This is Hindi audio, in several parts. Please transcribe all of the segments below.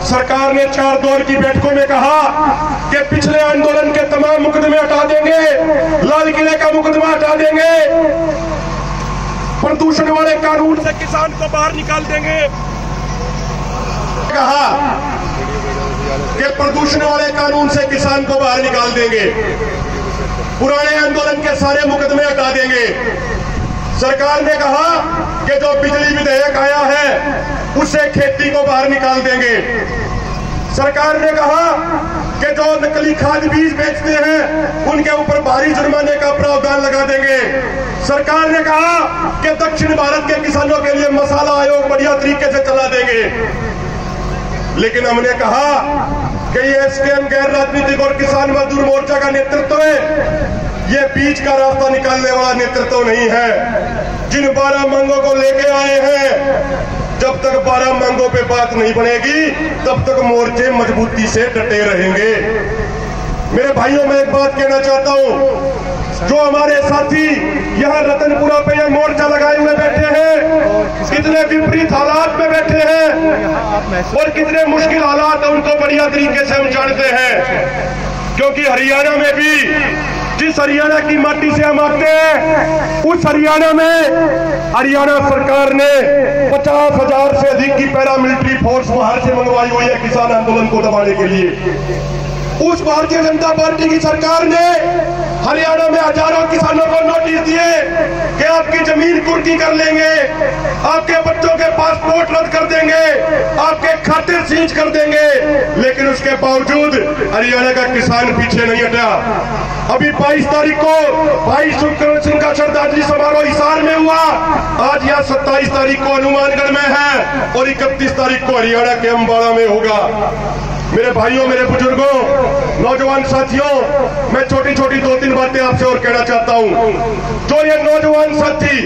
सरकार ने 4 दौर की बैठकों में कहा कि पिछले आंदोलन के तमाम मुकदमे हटा देंगे, लाल किले का मुकदमा हटा देंगे, प्रदूषण वाले कानून से किसान को बाहर निकाल देंगे। कहा कि प्रदूषण वाले कानून से किसान को बाहर निकाल देंगे, पुराने आंदोलन के सारे मुकदमे हटा देंगे। सरकार ने कहा कि जो बिजली विधेयक आया है उससे खेती को बाहर निकाल देंगे। सरकार ने कहा कि जो नकली खाद बीज बेचते हैं उनके ऊपर भारी जुर्माने का प्रावधान लगा देंगे। सरकार ने कहा कि दक्षिण भारत के किसानों के लिए मसाला आयोग बढ़िया तरीके से चला देंगे। लेकिन हमने कहा कि ये एसकेएम गैर राजनीतिक और किसान मजदूर मोर्चा का नेतृत्व है, ये बीच का रास्ता निकालने वाला नेतृत्व नहीं है। जिन 12 मांगों को लेके आए हैं, जब तक 12 मांगों पे बात नहीं बनेगी तब तक मोर्चे मजबूती से डटे रहेंगे। मेरे भाइयों, मैं एक बात कहना चाहता हूं, जो हमारे साथी यहाँ रतनपुरा पे ये मोर्चा लगाए हुए बैठे हैं, कितने विपरीत हालात में बैठे हैं और कितने मुश्किल हालात है उनको बढ़िया तरीके से हम जानते हैं। क्योंकि हरियाणा में भी जिस हरियाणा की माटी से हम आते हैं, उस हरियाणा में हरियाणा सरकार ने 50,000 से अधिक की पैरामिलिट्री फोर्स बाहर से मंगवाई हुई है किसान आंदोलन को दबाने के लिए। उस भारतीय जनता पार्टी की सरकार ने हरियाणा में हजारों किसानों को नोटिस दिए कि आपकी जमीन कुर्की कर लेंगे, आपके बच्चों के पासपोर्ट रद्द कर देंगे, आपके खाते सीज कर देंगे। लेकिन उसके बावजूद हरियाणा का किसान पीछे नहीं हटा। अभी 22 तारीख को भाई सुखकरण सिंह का श्रद्धांजलि समारोह हिसार में हुआ। आज यहाँ 27 तारीख को हनुमानगढ़ में है और 31 तारीख को हरियाणा के अम्बाड़ा में होगा। मेरे भाइयों, मेरे बुजुर्गों, नौजवान साथियों, मैं छोटी छोटी 2-3 बातें आपसे और कहना चाहता हूं। जो ये नौजवान साथी,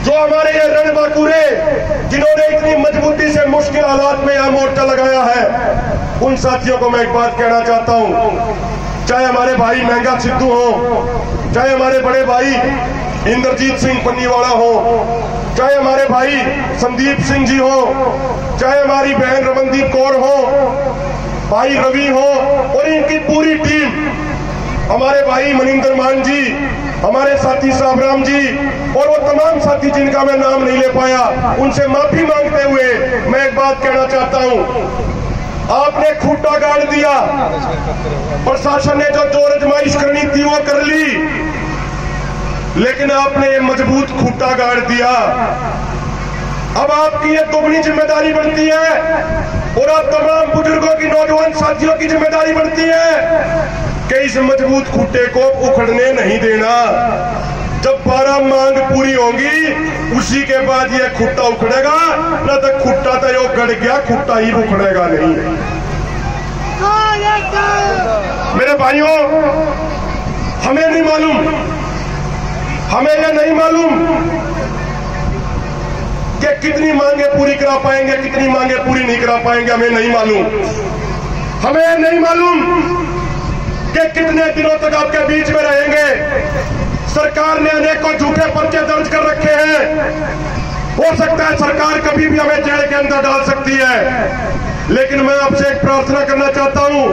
जो हमारे ये रणबांकुरे, जिन्होंने इतनी मजबूती से मुश्किल हालात में यहां मोर्चा लगाया है, उन साथियों को मैं एक बात कहना चाहता हूं। चाहे हमारे भाई महंगा सिद्धू हो, चाहे हमारे बड़े भाई इंद्रजीत सिंह पन्नीवाला हो, चाहे हमारे भाई संदीप सिंह जी हो, चाहे हमारी बहन रमनदीप कौर हो, भाई रवि हो और इनकी पूरी टीम, हमारे भाई मनिंदर मान जी, हमारे साथी साबराम जी और वो तमाम साथी जिनका मैं नाम नहीं ले पाया, उनसे माफी मांगते हुए मैं एक बात कहना चाहता हूं। आपने खूंटा गाड़ दिया, प्रशासन ने जो जोर आजमाइश करनी थी वो कर ली, लेकिन आपने ये मजबूत खूंटा गाड़ दिया। अब आपकी ये दोगुनी जिम्मेदारी बनती है और आप तमाम बुजुर्गों की, नौजवान साथियों की जिम्मेदारी बनती है कि इस मजबूत खूंटे को उखड़ने नहीं देना। जब 12 मांग पूरी होंगी उसी के बाद ये खूंटा उखड़ेगा, न तो खूंटा तो यो गड़ गया, खूंटा ही उखड़ेगा नहीं। मेरे भाइयों, हमें नहीं मालूम, हमें यह नहीं मालूम कि कितनी मांगे पूरी करा पाएंगे, कितनी मांगे पूरी नहीं करा पाएंगे, हमें नहीं मालूम। हमें नहीं मालूम कि कितने दिनों तक आपके बीच में रहेंगे। सरकार ने अनेकों झूठे पर्चे दर्ज कर रखे हैं। हो सकता है सरकार कभी भी हमें जेल के अंदर डाल सकती है, लेकिन मैं आपसे एक प्रार्थना करना चाहता हूं,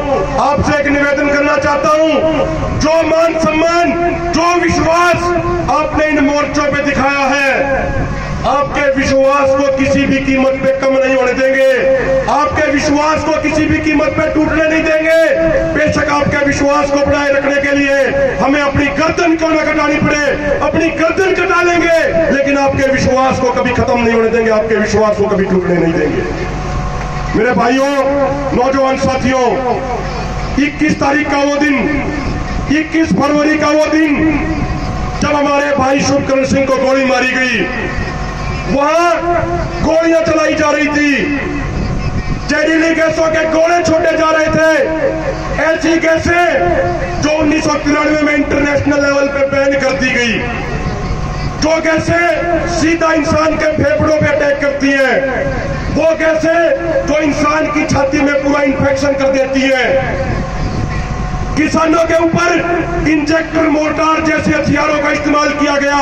आपसे एक निवेदन करना चाहता हूं। जो मान सम्मान, जो विश्वास आपने इन मोर्चों पे दिखाया है, आपके विश्वास को किसी भी कीमत पे कम नहीं होने देंगे, आपके विश्वास को किसी भी कीमत पे टूटने नहीं देंगे। बेशक आपके विश्वास को बनाए रखने के लिए हमें अपनी गर्दन क्यों न कटानी पड़े, अपनी गर्दन कटा लेंगे, लेकिन आपके विश्वास को कभी खत्म नहीं होने देंगे, आपके विश्वास को कभी टूटने नहीं देंगे। मेरे भाइयों, नौजवान साथियों, 21 तारीख का वो दिन, 21 फरवरी का वो दिन जब हमारे भाई सुखकरण सिंह को गोली मारी गई, वहां गोलियां चलाई जा रही थी, जहरीली गैसों के गोले छोड़े जा रहे थे। ऐसी गैसें जो 1993 में इंटरनेशनल लेवल पे बैन कर दी गई, जो गैसें सीधा इंसान के फेफड़ों पे अटैक करती हैं, वो गैसें जो इंसान की छाती में पूरा इन्फेक्शन कर देती है। किसानों के ऊपर इंजेक्टर मोर्टार जैसे हथियारों का इस्तेमाल किया गया।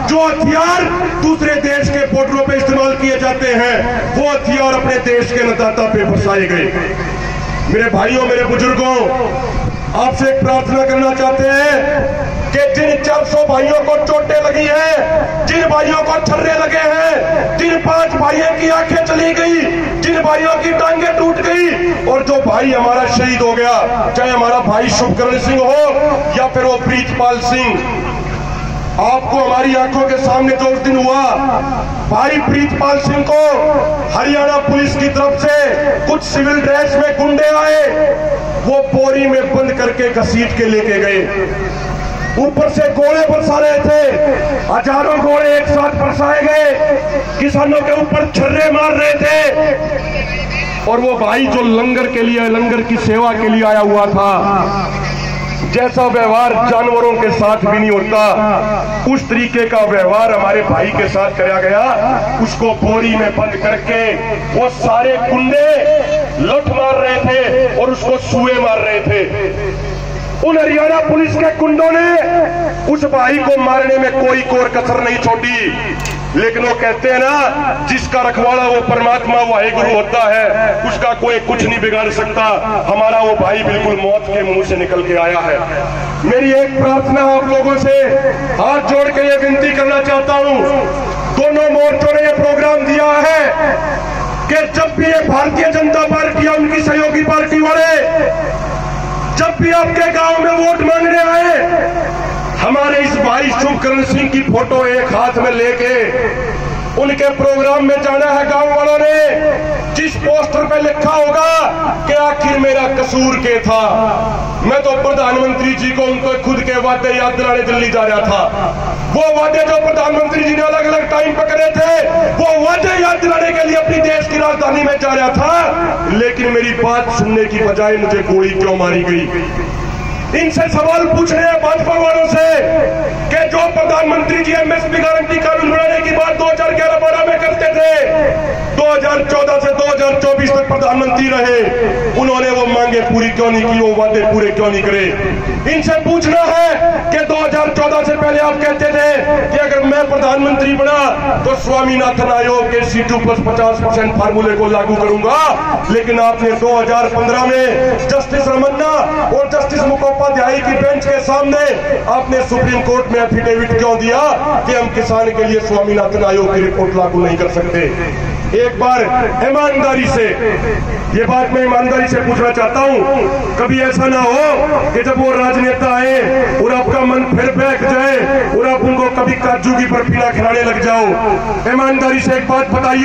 जो हथियार दूसरे देश के बॉर्डरों पे इस्तेमाल किए जाते हैं, वो हथियार अपने देश के अन्नदाता पे बरसाए गए। मेरे भाइयों, मेरे बुजुर्गों, आपसे एक प्रार्थना करना चाहते हैं कि जिन 400 भाइयों को चोटें लगी है, जिन भाइयों को छर्रे लगे हैं, जिन 5 भाइयों की आंखें चली गई, जिन भाइयों की टांगें टूट गई, और जो भाई हमारा शहीद हो गया, चाहे हमारा भाई शुभकरण सिंह हो या फिर वो प्रीतपाल सिंह, आपको हमारी आंखों के सामने जो उस दिन हुआ, भाई प्रीतपाल सिंह को हरियाणा पुलिस की तरफ से कुछ सिविल ड्रेस में गुंडे आए, वो बोरी में बंद करके घसीट के लेके गए। ऊपर से गोले बरसा रहे थे, हजारों गोले एक साथ बरसाए गए, किसानों के ऊपर छर्रे मार रहे थे। और वो भाई जो लंगर के लिए, लंगर की सेवा के लिए आया हुआ था, जैसा व्यवहार जानवरों के साथ भी नहीं होता, उस तरीके का व्यवहार हमारे भाई के साथ किया गया। उसको बोरी में बंद करके वो सारे गुंडे लुट मार रहे थे और उसको सुए मार रहे थे। उन हरियाणा पुलिस के गुंडों ने उस भाई को मारने में कोई कोर कसर नहीं छोड़ी। लेकिन वो कहते हैं ना, जिसका रखवाला वो परमात्मा वाहिगुरु होता है, उसका कोई कुछ नहीं बिगाड़ सकता। हमारा वो भाई बिल्कुल मौत के मुंह से निकल के आया है। मेरी एक प्रार्थना आप लोगों से हाथ जोड़ के ये विनती करना चाहता हूं, दोनों मोर्चों ने ये प्रोग्राम दिया है कि जब भी ये भारतीय जनता पार्टी या उनकी सहयोगी पार्टी वाले जब भी आपके गांव में वोट मांगने आए, हमारे इस भाई शुभकरण सिंह की फोटो एक हाथ में लेके उनके प्रोग्राम में जाना है। गांव वालों ने जिस पोस्टर पे लिखा होगा कि आखिर मेरा कसूर क्या था, मैं तो प्रधानमंत्री जी को उनको खुद के वादे याद दिलाने दिल्ली जा रहा था। वो वादे जो प्रधानमंत्री जी ने अलग अलग टाइम पर करे थे, वो वादे याद दिलाने के लिए अपनी देश की राजधानी में जा रहा था। लेकिन मेरी बात सुनने की बजाय मुझे गोली क्यों मारी गई? इनसे सवाल पूछने हैं भाजपा वालों से कि जो प्रधानमंत्री जी एमएसपी गारंटी कानून बनाने की बात 2011-12 में करते थे, 2014 से 2024 तक प्रधानमंत्री रहे, उन्होंने वो मांगे पूरी क्यों नहीं की, वो वादे पूरे क्यों नहीं करे? इनसे पूछना है कि 2014 से पहले आप कहते थे कि अगर मैं प्रधानमंत्री बना तो स्वामीनाथन आयोग के C2+50% फार्मूले को लागू करूंगा, लेकिन आपने 2015 में जस्टिस रमन्ना और जस्टिस मुखोपाध्याय की बेंच के सामने आपने सुप्रीम कोर्ट में एफिडेविट क्यों दिया कि हम किसान के लिए स्वामीनाथन आयोग की रिपोर्ट लागू नहीं कर सकते? एक बार ईमानदारी से, ये बात मैं ईमानदारी से पूछना चाहता हूं, कभी ऐसा ना हो कि जब वो राजनेता आए और आपका मन फिर बैठ जाए और आप उनको कभी काजू की बर्फी ना खिलाने लग जाओ। ईमानदारी से एक बात बताइए।